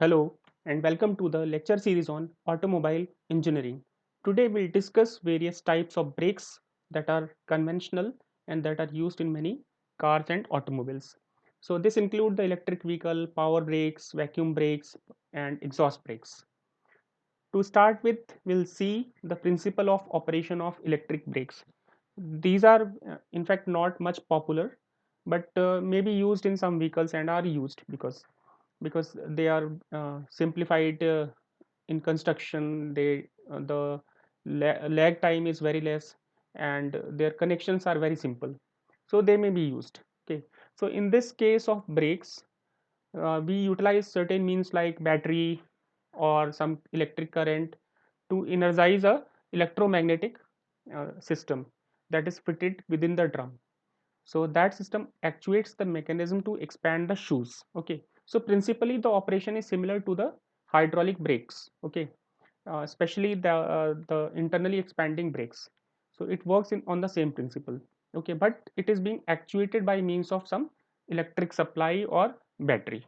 Hello and welcome to the lecture series on automobile engineering. Today we'll discuss various types of brakes that are conventional and that are used in many cars and automobiles. So this include the electric vehicle, power brakes, vacuum brakes and exhaust brakes. To start with, we'll see the principle of operation of electric brakes. These are in fact not much popular but may be used in some vehicles and are used because they are simplified in construction. The lag time is very less and their connections are very simple, so they may be used. Okay, so in this case of brakes, we utilize certain means like battery or some electric current to energize a electromagnetic system that is fitted within the drum. So that system actuates the mechanism to expand the shoes. Okay, so principally the operation is similar to the hydraulic brakes. Okay, especially the internally expanding brakes. So it works in on the same principle. Okay, but it is being actuated by means of some electric supply or battery.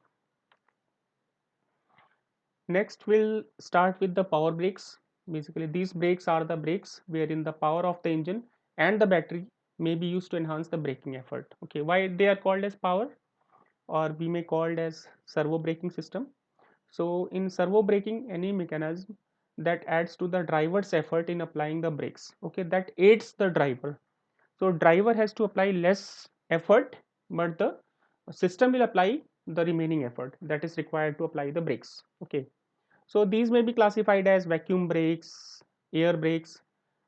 Next, we'll start with the power brakes. Basically, these brakes are the brakes wherein the power of the engine and the battery may be used to enhance the braking effort. Okay, why they are called as power, or we may call it as servo braking system. So in servo braking, any mechanism that adds to the driver's effort in applying the brakes. Okay, that aids the driver. So driver has to apply less effort, but the system will apply the remaining effort that is required to apply the brakes. Okay, so these may be classified as vacuum brakes, air brakes,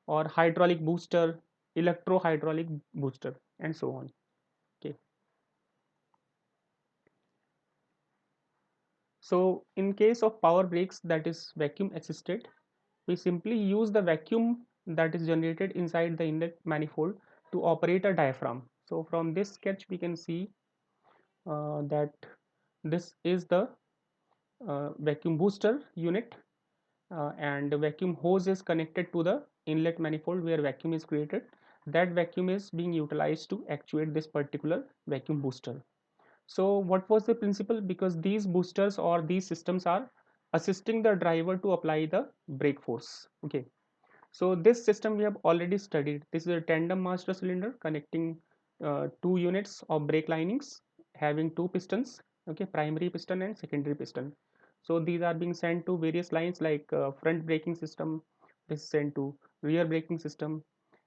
or hydraulic booster, electro hydraulic booster, and so on. Okay. So in case of power brakes that is vacuum assisted, we simply use the vacuum that is generated inside the inlet manifold to operate a diaphragm. So from this sketch we can see that this is the vacuum booster unit, and the vacuum hose is connected to the inlet manifold where vacuum is created. That vacuum is being utilized to actuate this particular vacuum booster. So what was the principle? Because these boosters or these systems are assisting the driver to apply the brake force. Okay, so this system we have already studied. This is a tandem master cylinder connecting two units of brake linings having two pistons. Okay, primary piston and secondary piston. So these are being sent to various lines like front braking system. This is sent to rear braking system,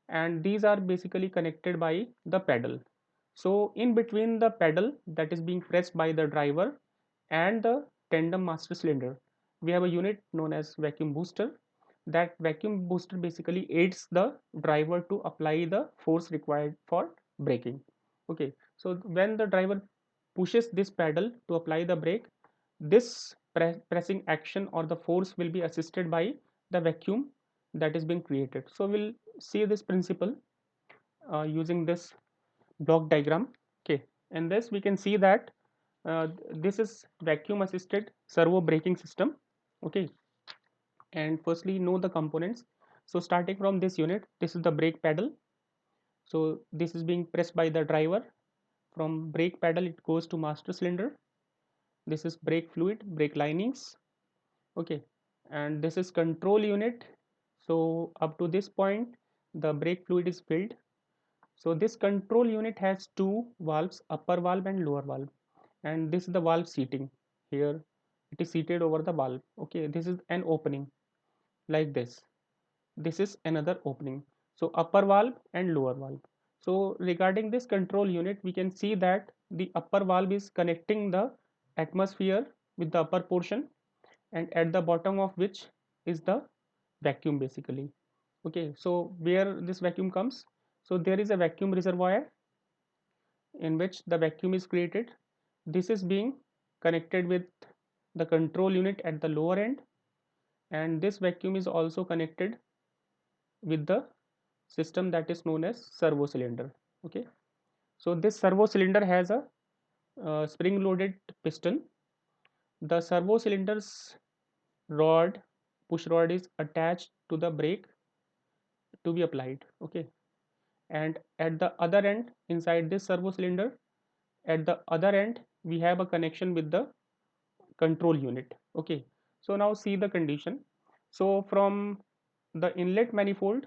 and these are basically connected by the pedal. So in between the pedal that is being pressed by the driver and the tandem master cylinder, we have a unit known as vacuum booster. That vacuum booster basically aids the driver to apply the force required for braking. Okay, so when the driver pushes this pedal to apply the brake, this pressing action or the force will be assisted by the vacuum that is being created. So we'll see this principle using this block diagram. Okay, in this we can see that this is vacuum assisted servo braking system. Okay, and firstly know the components. So starting from this unit, this is the brake pedal. So this is being pressed by the driver. From brake pedal it goes to master cylinder. This is brake fluid, brake linings. Okay, and this is control unit. So up to this point the brake fluid is filled. So this control unit has two valves, upper valve and lower valve, and this is the valve seating. Here it is seated over the valve. Okay, this is an opening like this. This is another opening. So upper valve and lower valve. So regarding this control unit, we can see that the upper valve is connecting the atmosphere with the upper portion, and at the bottom of which is the vacuum basically. Okay, so where this vacuum comes? So there is a vacuum reservoir in which the vacuum is created. This is being connected with the control unit at the lower end, and this vacuum is also connected with the system that is known as servo cylinder. Okay, so this servo cylinder has a spring loaded piston. The servo cylinder's rod, push rod, is attached to the brake to be applied. Okay, and at the other end, inside this servo cylinder, at the other end we have a connection with the control unit. Okay, so now see the condition. So from the inlet manifold,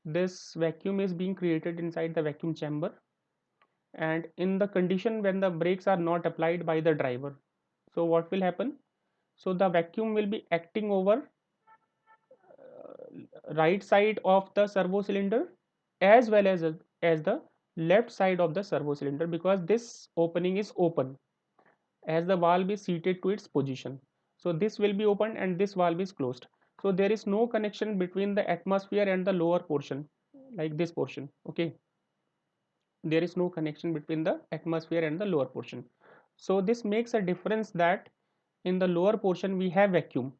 this vacuum is being created inside the vacuum chamber, and in the condition when the brakes are not applied by the driver, so what will happen? So the vacuum will be acting over right side of the servo cylinder as well as the left side of the servo cylinder, because this opening is open as the valve is seated to its position. So this will be open and this valve is closed. So there is no connection between the atmosphere and the lower portion, like this portion. Okay, there is no connection between the atmosphere and the lower portion. So this makes a difference that in the lower portion we have vacuum,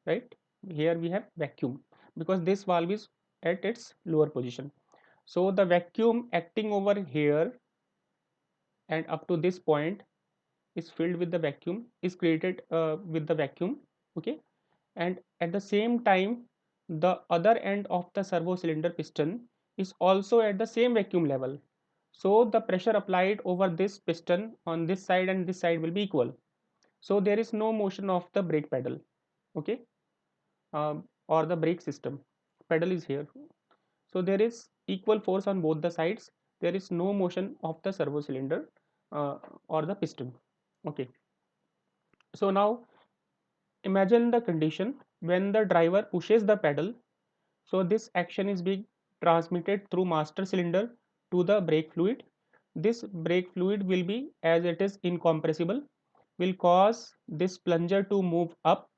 right? Here we have vacuum because this valve is at its lower position. So the vacuum acting over here and up to this point is filled with the vacuum, is created with the vacuum. Okay, and at the same time the other end of the servo cylinder piston is also at the same vacuum level. So the pressure applied over this piston on this side and this side will be equal. So there is no motion of the brake pedal. Okay, or the brake system pedal is here. So there is equal force on both the sides. There is no motion of the servo cylinder or the piston. Okay, so now imagine the condition when the driver pushes the pedal. So this action is being transmitted through master cylinder to the brake fluid. This brake fluid will be, as it is incompressible, will cause this plunger to move up.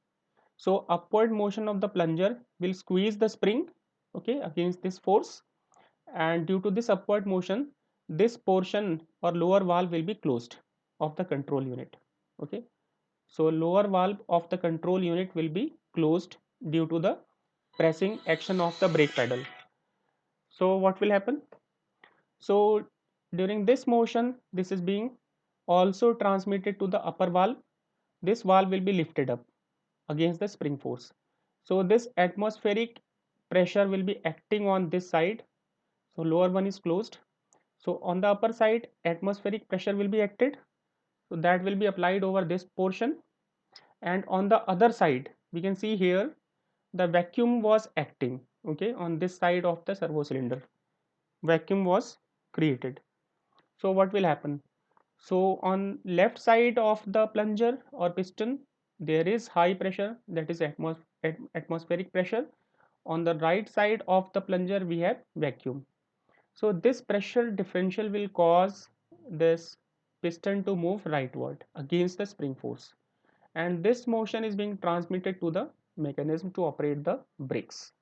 So upward motion of the plunger will squeeze the spring, okay, against this force, and due to this upward motion, this portion or lower valve will be closed of the control unit. Okay, so lower valve of the control unit will be closed due to the pressing action of the brake pedal. So what will happen? So during this motion, this is being also transmitted to the upper valve. This valve will be lifted up against the spring force. So this atmospheric pressure will be acting on this side. So lower one is closed. So on the upper side, atmospheric pressure will be acted. So that will be applied over this portion. And on the other side, we can see here the vacuum was acting. Okay, on this side of the servo cylinder, vacuum was created. So what will happen? So on left side of the plunger or piston, there is high pressure, that is atmospheric pressure. On the right side of the plunger we have vacuum. So this pressure differential will cause this piston to move rightward against the spring force, and this motion is being transmitted to the mechanism to operate the brakes.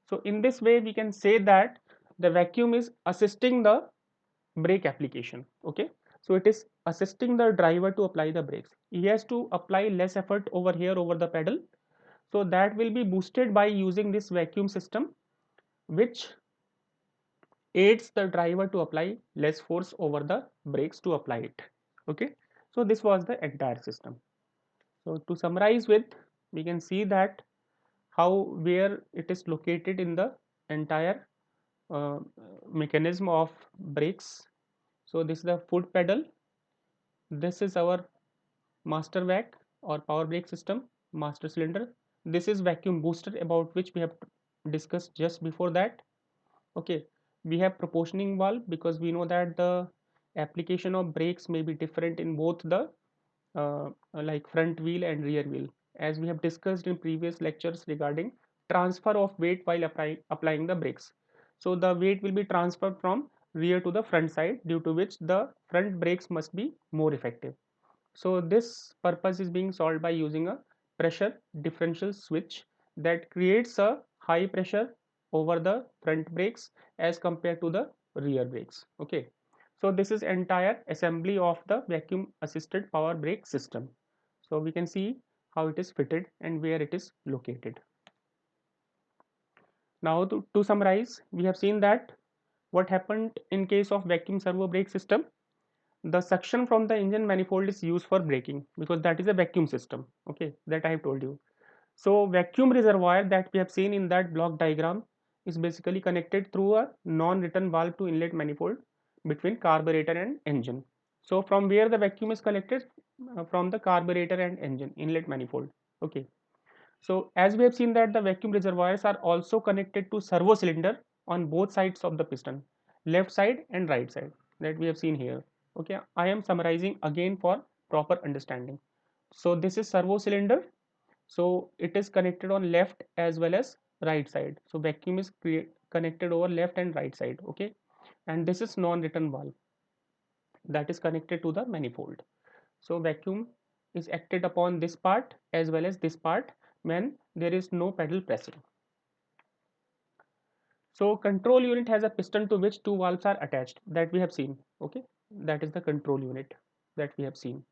So in this way we can say that the vacuum is assisting the brake application. Okay, so it is assisting the driver to apply the brakes. He has to apply less effort over here over the pedal, so that will be boosted by using this vacuum system, which aids the driver to apply less force over the brakes to apply it. Okay, so this was the entire system. So to summarize with, we can see that how where it is located in the entire uh, mechanism of brakes. So this is the foot pedal, this is our master vac or power brake system, master cylinder. This is vacuum booster, about which we have discussed just before that. Okay, we have proportioning valve because we know that the application of brakes may be different in both the like front wheel and rear wheel, as we have discussed in previous lectures regarding transfer of weight while applying the brakes. So the weight will be transferred from rear to the front side, due to which the front brakes must be more effective. So this purpose is being solved by using a pressure differential switch that creates a high pressure over the front brakes as compared to the rear brakes. Okay, so this is entire assembly of the vacuum assisted power brake system. So we can see how it is fitted and where it is located. Now to summarize, we have seen that what happened in case of vacuum servo brake system. The suction from the engine manifold is used for braking because that is a vacuum system. Okay, that I have told you. So vacuum reservoir that we have seen in that block diagram is basically connected through a non-return valve to inlet manifold between carburetor and engine. So from where the vacuum is collected, from the carburetor and engine inlet manifold. Okay, so as we have seen that the vacuum reservoirs are also connected to servo cylinder on both sides of the piston, left side and right side, that we have seen here. Okay, I am summarizing again for proper understanding. So this is servo cylinder, so it is connected on left as well as right side. So vacuum is connected over left and right side. Okay, and this is non-return valve that is connected to the manifold. So vacuum is acted upon this part as well as this part when there is no pedal pressing. So control unit has a piston to which two valves are attached, that we have seen. Okay, that is the control unit that we have seen.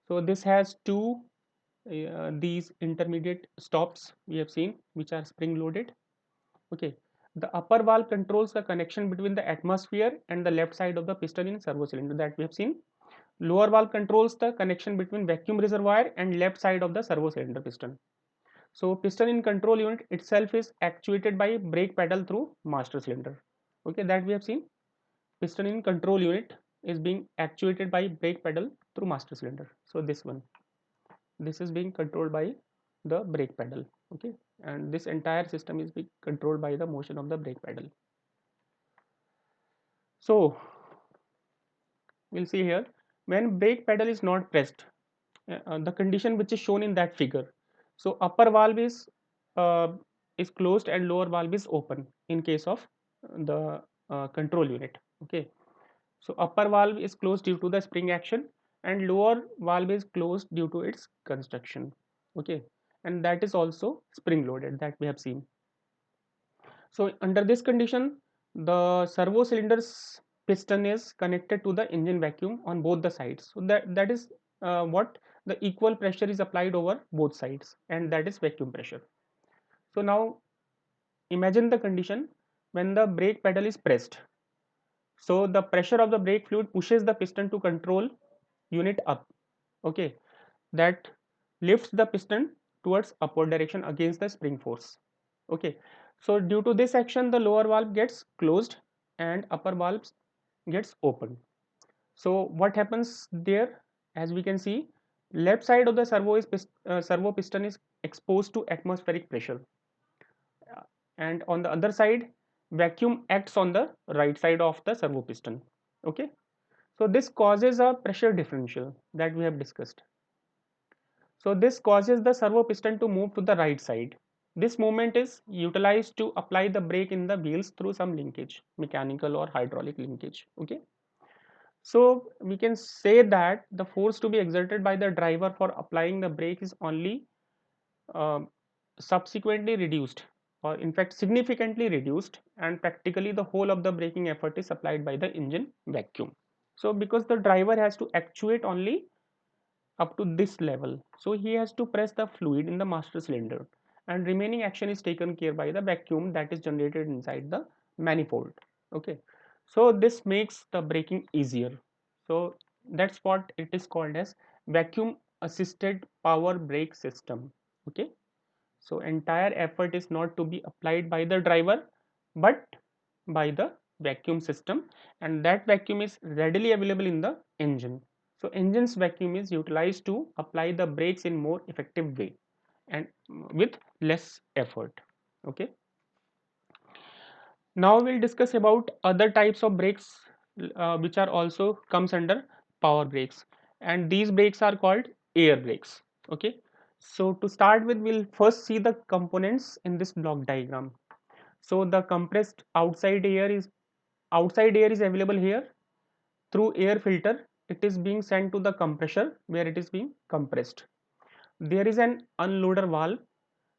So this has two these intermediate stops we have seen, which are spring loaded. Okay, the upper valve controls the connection between the atmosphere and the left side of the piston in servo cylinder, that we have seen. Lower valve controls the connection between vacuum reservoir and left side of the servo cylinder piston. So piston in control unit itself is actuated by brake pedal through master cylinder. Okay, that we have seen. Piston in control unit is being actuated by brake pedal through master cylinder. So this one, this is being controlled by the brake pedal. Okay, and this entire system is being controlled by the motion of the brake pedal. So we'll see here, when brake pedal is not pressed, the condition which is shown in that figure. So upper valve uh, is closed and lower valve is open in case of the control unit. Okay, so upper valve is closed due to the spring action and lower valve is closed due to its construction. Okay, and that is also spring loaded, that we have seen. So under this condition, the servo cylinder's piston is connected to the engine vacuum on both the sides. So that is what the equal pressure is applied over both sides, and that is vacuum pressure. So now imagine the condition when the brake pedal is pressed. So the pressure of the brake fluid pushes the piston to control unit up. Okay, that lifts the piston towards upward direction against the spring force. Okay, so due to this action, the lower valve gets closed and upper valve gets opened. So what happens there? As we can see, left side of the servo piston is exposed to atmospheric pressure, and on the other side, vacuum acts on the right side of the servo piston. Okay, so this causes a pressure differential that we have discussed. So this causes the servo piston to move to the right side. This movement is utilized to apply the brake in the wheels through some linkage, mechanical or hydraulic linkage. Okay, so we can say that the force to be exerted by the driver for applying the brake is only um subsequently reduced, or in fact significantly reduced, and practically the whole of the braking effort is supplied by the engine vacuum. So because the driver has to actuate only up to this level, so he has to press the fluid in the master cylinder, and remaining action is taken care by the vacuum that is generated inside the manifold. Okay, so this makes the braking easier. So that's what it is called as vacuum assisted power brake system. Okay, so entire effort is not to be applied by the driver but by the vacuum system, and that vacuum is readily available in the engine. So engine's vacuum is utilized to apply the brakes in more effective way and with less effort. Okay, now we'll discuss about other types of brakes which are also comes under power brakes, and these brakes are called air brakes. Okay, so to start with, we'll first see the components in this block diagram. So the compressed outside air is available here through air filter. It is being sent to the compressor where it is being compressed. There is an unloader valve.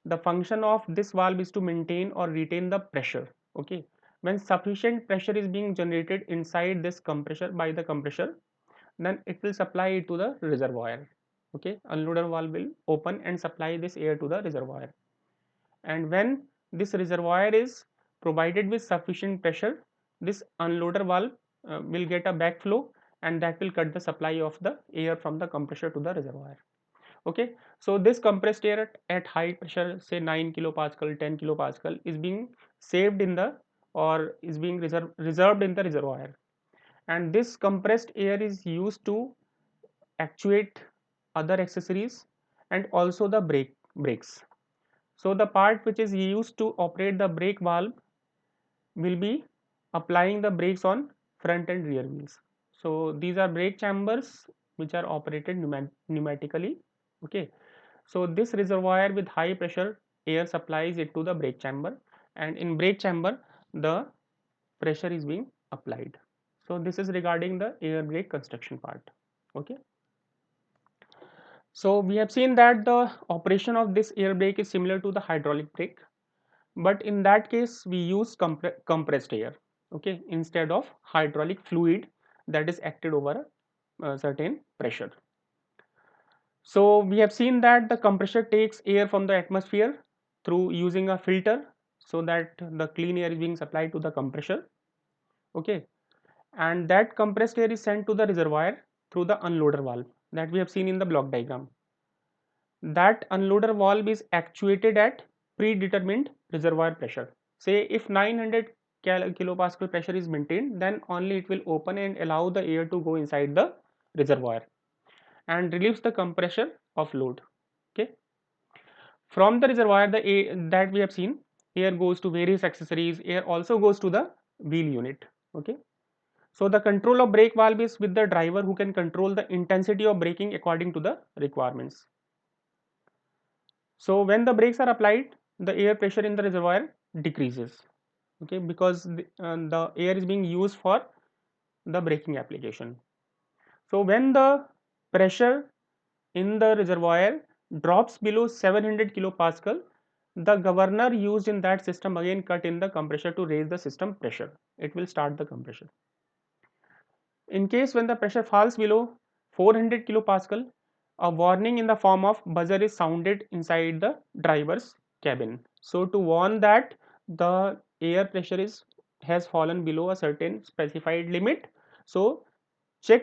The function of this valve is to maintain or retain the pressure. Okay, when sufficient pressure is being generated inside this compressor by the compressor, then it will supply it to the reservoir. Okay, unloader valve will open and supply this air to the reservoir, and when this reservoir is provided with sufficient pressure, this unloader valve will get a backflow, and that will cut the supply of the air from the compressor to the reservoir. Okay, so this compressed air at high pressure, say 9 kilopascal, 10 kilopascal, is being saved in the, or is being reserved in the reservoir, and this compressed air is used to actuate other accessories, and also the brakes. So the part which is used to operate the brake valve will be applying the brakes on front and rear wheels. So these are brake chambers which are operated pneumatically. Okay, so this reservoir with high pressure air supplies it to the brake chamber, and in brake chamber the pressure is being applied. So this is regarding the air brake construction part. Okay, so we have seen that the operation of this air brake is similar to the hydraulic brake, but in that case we use compressed air, okay, instead of hydraulic fluid that is acted over a certain pressure. So we have seen that the compressor takes air from the atmosphere through using a filter, so that the clean air is being supplied to the compressor, okay, and that compressed air is sent to the reservoir through the unloader valve that we have seen in the block diagram. That unloader valve is actuated at predetermined reservoir pressure. Say if 900 kilopascal pressure is maintained, then only it will open and allow the air to go inside the reservoir and relieves the compression of load. Okay, from the reservoir, the air that we have seen, air goes to various accessories, air also goes to the wheel unit. Okay, so the control of brake valve is with the driver, who can control the intensity of braking according to the requirements. So when the brakes are applied, the air pressure in the reservoir decreases. Okay, because the air is being used for the braking application. So when the pressure in the reservoir drops below 700 kilopascal, the governor used in that system again cut in the compressor to raise the system pressure. It will start the compressor. In case when the pressure falls below 400 kilopascal, a warning in the form of buzzer is sounded inside the driver's cabin. So to warn that the air pressure is has fallen below a certain specified limit. So check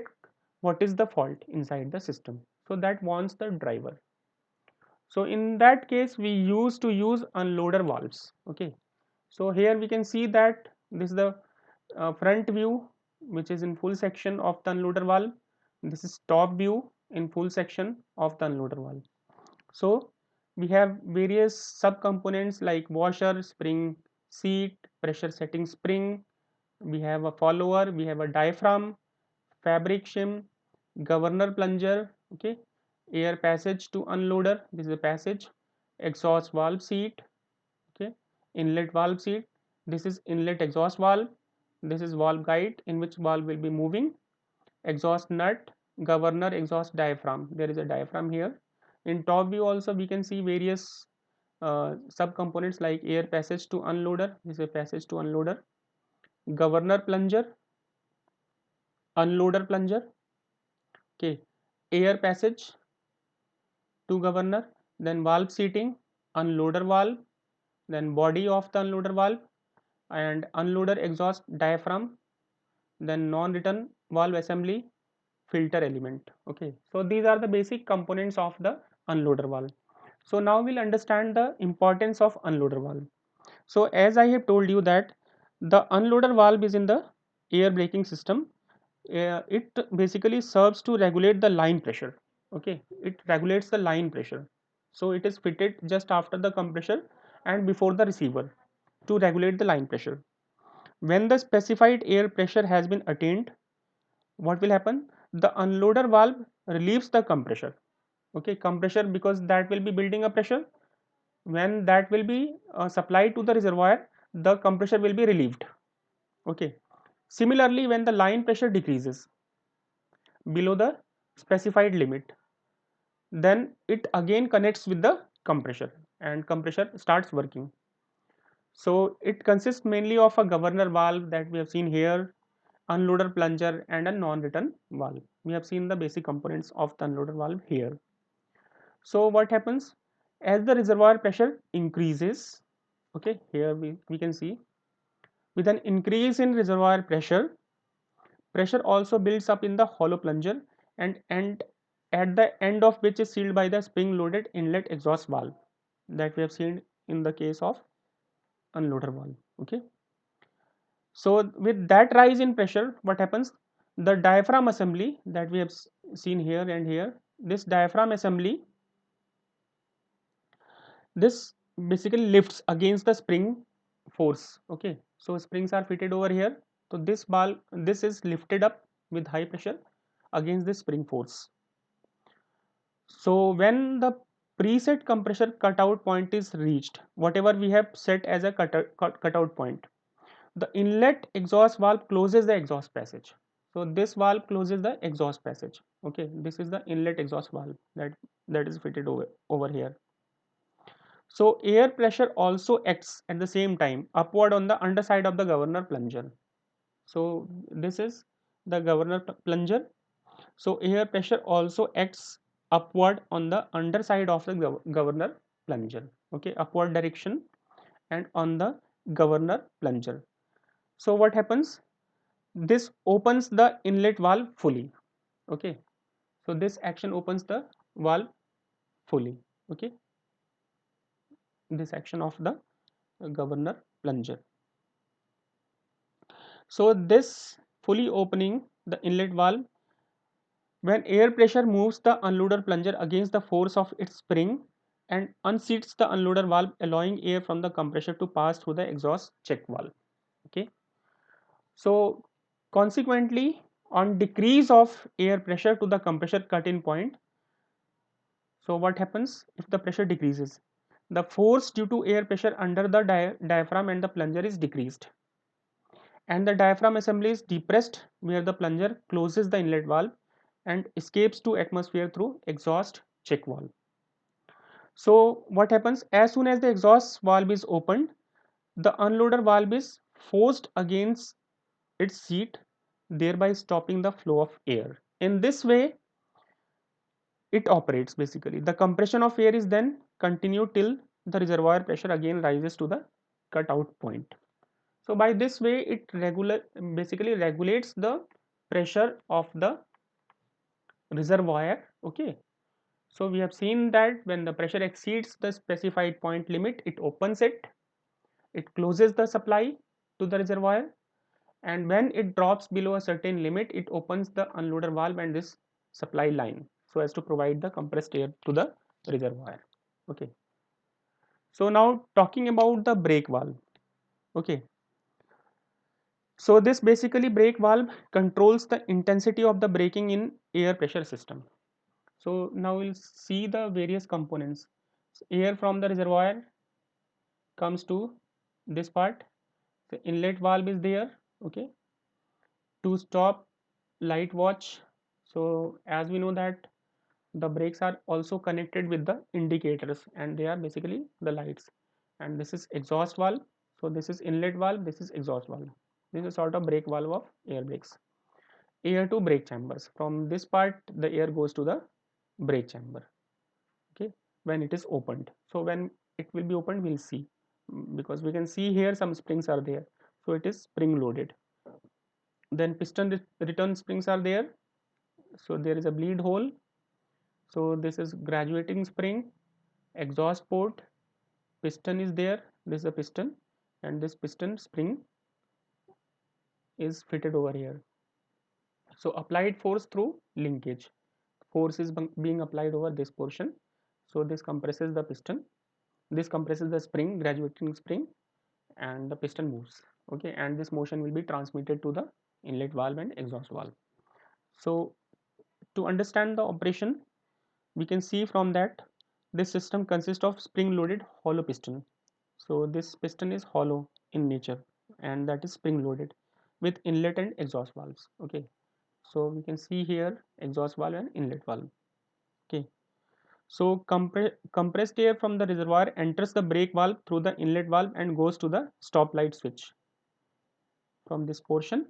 what is the fault inside the system. So that warns the driver. So in that case we used to use unloader valves. Okay. So here we can see that this is the front view which is in full section of the unloader valve. This is top view in full section of the unloader valve. So we have various sub components like washer, spring seat, pressure setting spring. We have a follower, we have a diaphragm, fabric shim, governor plunger, okay, air passage to unloader, this is a passage, exhaust valve seat, okay, inlet valve seat, this is inlet exhaust valve, this is valve guide in which valve will be moving, exhaust nut, governor, exhaust diaphragm, there is a diaphragm here. In top view also we can see various sub components like air passage to unloader, this is a passage to unloader, governor plunger, unloader plunger, okay, air passage to governor, then valve seating, unloader valve, then body of the unloader valve, and unloader exhaust diaphragm, then non-return valve assembly, filter element. Okay, so these are the basic components of the unloader valve. So now we'll understand the importance of unloader valve. So as I have told you that the unloader valve is in the air braking system. It basically serves to regulate the line pressure. Okay, it regulates the line pressure. So it is fitted just after the compressor and before the receiver to regulate the line pressure. When the specified air pressure has been attained, what will happen? The unloader valve relieves the compressor. Okay, compressor, because that will be building a pressure. When that will be supplied to the reservoir, the compressor will be relieved. Okay, similarly when the line pressure decreases below the specified limit, then it again connects with the compressor and compressor starts working. So it consists mainly of a governor valve that we have seen here, unloader plunger, and a non-return valve. We have seen the basic components of the unloader valve here. So what happens as the reservoir pressure increases? Okay, here we can see with an increase in reservoir pressure, pressure also builds up in the hollow plunger, and at the end of which is sealed by the spring loaded inlet exhaust valve that we have seen in the case of unloader valve. Okay, so with that rise in pressure, what happens? the diaphragm assembly that we have seen here and here, this diaphragm assembly, this basically lifts against the spring force. Okay, so springs are fitted over here, so this ball, this is lifted up with high pressure against the spring force. So when the preset compressor cutout point is reached, whatever we have set as a cutout point, the inlet exhaust valve closes the exhaust passage. So this valve closes the exhaust passage. Okay, this is the inlet exhaust valve that is fitted over here. So air pressure also acts at the same time upward on the underside of the governor plunger. So this is the governor plunger. So air pressure also acts upward on the underside of the governor plunger. Okay, upward direction and on the governor plunger. So what happens? This opens the inlet valve fully. Okay, so this action opens the valve fully. Okay, this action of the governor plunger. So this fully opening the inlet valve, when air pressure moves the unloader plunger against the force of its spring and unseats the unloader valve, allowing air from the compressor to pass through the exhaust check valve. Okay, so consequently, on decrease of air pressure to the compressor cut-in point, so what happens if the pressure decreases? The force due to air pressure under the diaphragm and the plunger is decreased, and the diaphragm assembly is depressed where the plunger closes the inlet valve and escapes to atmosphere through exhaust check valve. So what happens, as soon as the exhaust valve is opened, the unloader valve is forced against its seat, thereby stopping the flow of air. In this way it operates. Basically the compression of air is then continued till the reservoir pressure again rises to the cutout point. So by this way it basically regulates the pressure of the reservoir. Okay, so we have seen that when the pressure exceeds the specified point limit, it opens it, it closes the supply to the reservoir, and when it drops below a certain limit, it opens the unloader valve and this supply line so as to provide the compressed air to the reservoir. Okay, so now talking about the brake valve. Okay, so this basically brake valve controls the intensity of the braking in air pressure system. So now we'll see the various components. So air from the reservoir comes to this part. The inlet valve is there. Okay, to stop light watch. So as we know that the brakes are also connected with the indicators and they are basically the lights, and this is exhaust valve. So this is inlet valve, this is exhaust valve. This is sort of brake valve of air brakes. Air to brake chambers, from this part the air goes to the brake chamber. Okay, when it is opened, so when it will be opened we'll see, because we can see here some springs are there, so it is spring loaded. Then piston return springs are there, so there is a bleed hole, so this is graduating spring, exhaust port, piston is there, this is a piston, and this piston spring is fitted over here. So applied force through linkage, force is being applied over this portion, so this compresses the piston, this compresses the spring, graduating spring, and the piston moves. Okay, and this motion will be transmitted to the inlet valve and exhaust valve. So to understand the operation, we can see from that this system consists of spring loaded hollow piston. So this piston is hollow in nature and that is spring loaded with inlet and exhaust valves. Okay, so we can see here exhaust valve and inlet valve. Okay, so compressed air from the reservoir enters the brake valve through the inlet valve and goes to the stop light switch. From this portion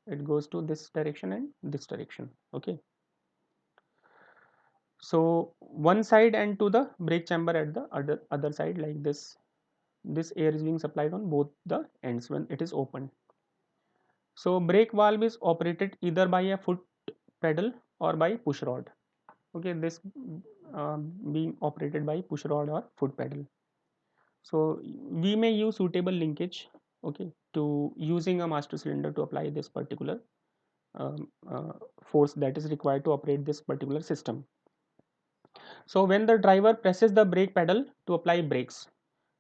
it goes to this direction and this direction. Okay, so one side and to the brake chamber at the other side, like this air is being supplied on both the ends when it is open. So brake valve is operated either by a foot pedal or by push rod. Okay, this being operated by push rod or foot pedal. So we may use suitable linkage, okay, to using a master cylinder to apply this particular um, uh, force that is required to operate this particular system. So when the driver presses the brake pedal to apply brakes,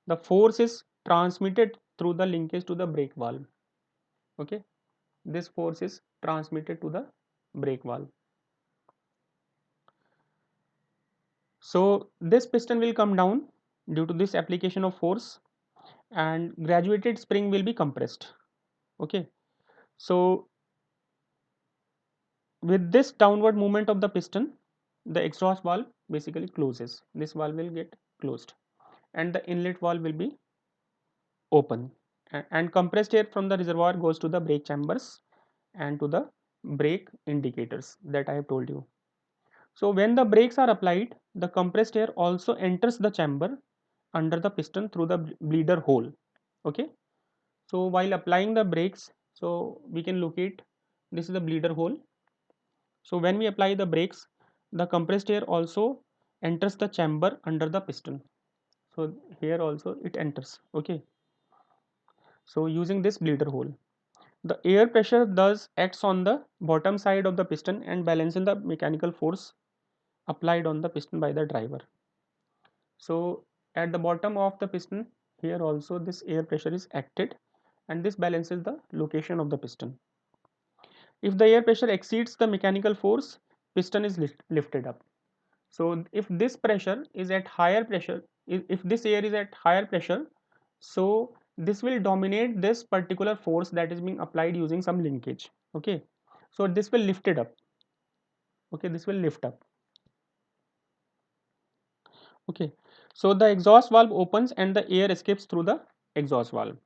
the force is transmitted through the linkage to the brake valve. Okay, this force is transmitted to the brake valve. So this piston will come down due to this application of force, and graduated spring will be compressed. Okay, so with this downward movement of the piston, the exhaust valve basically closes. This valve will get closed and the inlet valve will be open, and compressed air from the reservoir goes to the brake chambers and to the brake indicators that I have told you. So when the brakes are applied, the compressed air also enters the chamber under the piston through the bleeder hole. Okay, so while applying the brakes, so we can locate, this is the bleeder hole. So when we apply the brakes, the compressed air also enters the chamber under the piston. So here also it enters. Okay, so using this bleeder hole, the air pressure thus acts on the bottom side of the piston and balances the mechanical force applied on the piston by the driver. So at the bottom of the piston, here also this air pressure is acted, and this balances the location of the piston. If the air pressure exceeds the mechanical force, piston is lifted up. So if this pressure is at higher pressure, if this air is at higher pressure, so this will dominate this particular force that is being applied using some linkage. Okay, so this will lift it up. Okay, this will lift up. Okay, so the exhaust valve opens and the air escapes through the exhaust valve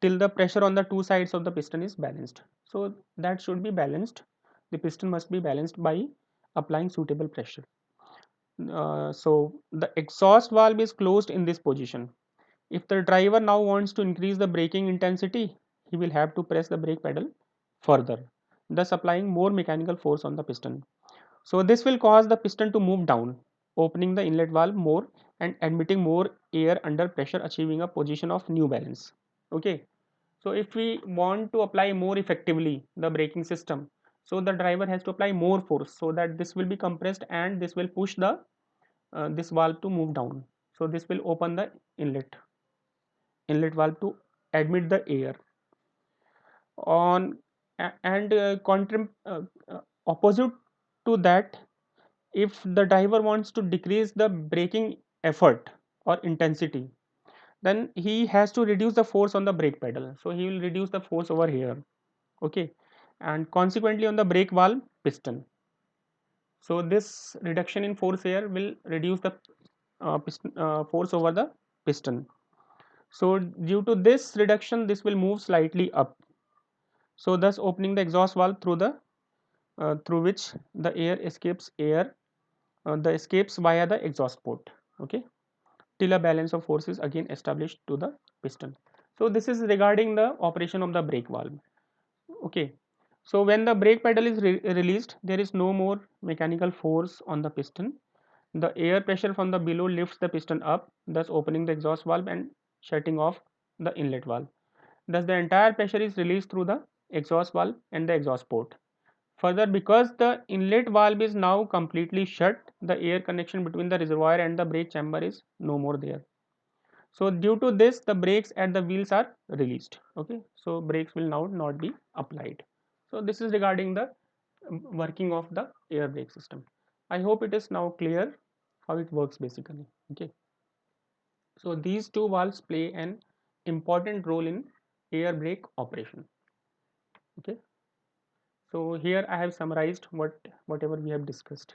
till the pressure on the two sides of the piston is balanced. So that should be balanced. The piston must be balanced by applying suitable pressure. So the exhaust valve is closed in this position. If the driver now wants to increase the braking intensity, he will have to press the brake pedal further, thus applying more mechanical force on the piston. So this will cause the piston to move down, opening the inlet valve more and admitting more air under pressure, achieving a position of new balance. Okay, so if we want to apply more effectively the braking system, so the driver has to apply more force so that this will be compressed and this will push the this valve to move down. So this will open the inlet valve to admit the air on, and opposite to that, if the driver wants to decrease the braking effort or intensity, then he has to reduce the force on the brake pedal, so he will reduce the force over here. Okay, and consequently on the brake valve piston. So this reduction in force here will reduce the force over the piston. So due to this reduction, this will move slightly up, so thus opening the exhaust valve through the through which the air escapes the escapes via the exhaust port. Okay, till a balance of force is again established to the piston. So this is regarding the operation of the brake valve. Okay, so when the brake pedal is released, there is no more mechanical force on the piston. The air pressure from the below lifts the piston up, thus opening the exhaust valve and shutting off the inlet valve. Thus the entire pressure is released through the exhaust valve and the exhaust port. Further, because the inlet valve is now completely shut, the air connection between the reservoir and the brake chamber is no more there. So due to this, the brakes at the wheels are released. Okay, so brakes will now not be applied. So this is regarding the working of the air brake system. I hope it is now clear how it works basically. Okay, so these two valves play an important role in air brake operation. Okay, so here I have summarized whatever we have discussed.